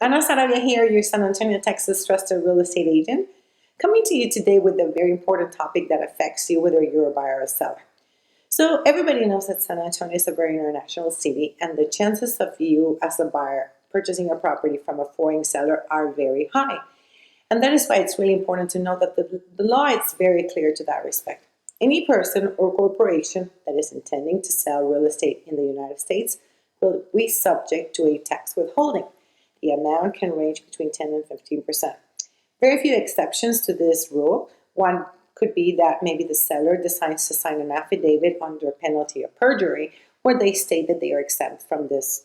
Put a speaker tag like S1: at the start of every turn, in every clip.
S1: Ana Sarabia here, your San Antonio, Texas trusted real estate agent, coming to you today with a very important topic that affects you whether you're a buyer or a seller. So everybody knows that San Antonio is a very international city, and the chances of you as a buyer purchasing a property from a foreign seller are very high. And that is why it's really important to know that the law is very clear to that respect. Any person or corporation that is intending to sell real estate in the United States will be subject to a tax withholding. The amount can range between 10 and 15%. Very few exceptions to this rule. One could be that maybe the seller decides to sign an affidavit under penalty of perjury where they state that they are exempt from this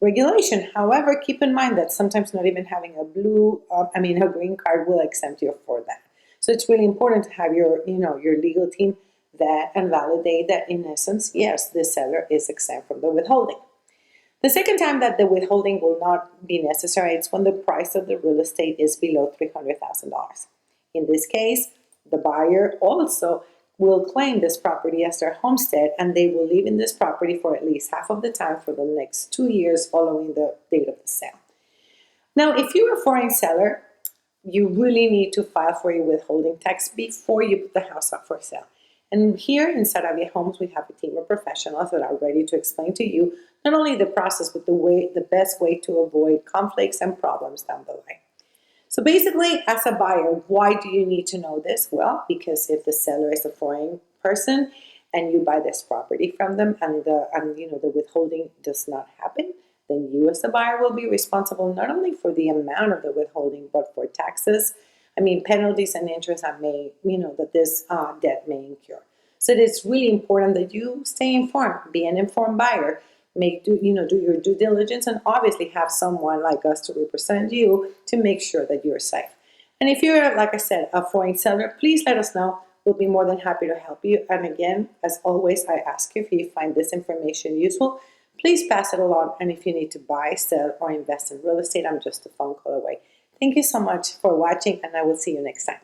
S1: regulation. However, keep in mind that sometimes not even having a green card will exempt you for that. So it's really important to have your legal team vet and validate that in essence, yes, the seller is exempt from the withholding. The second time that the withholding will not be necessary is when the price of the real estate is below $300,000. In this case, the buyer also will claim this property as their homestead, and they will live in this property for at least half of the time for the next 2 years following the date of the sale. Now, if you're a foreign seller, you really need to file for your withholding tax before you put the house up for sale. And here in Sarabia Homes, we have a team of professionals that are ready to explain to you not only the process, but the best way to avoid conflicts and problems down the line. So basically, as a buyer, why do you need to know this? Well, because if the seller is a foreign person and you buy this property from them and the withholding does not happen, then you as a buyer will be responsible not only for the amount of the withholding, but for taxes, penalties and interest that this debt may incur. So it is really important that you stay informed, be an informed buyer, do your due diligence, and obviously have someone like us to represent you to make sure that you're safe. And if you're, like I said, a foreign seller, please let us know. We'll be more than happy to help you. And again, as always, I ask you, if you find this information useful, please pass it along. And if you need to buy, sell, or invest in real estate, I'm just a phone call away. Thank you so much for watching, and I will see you next time.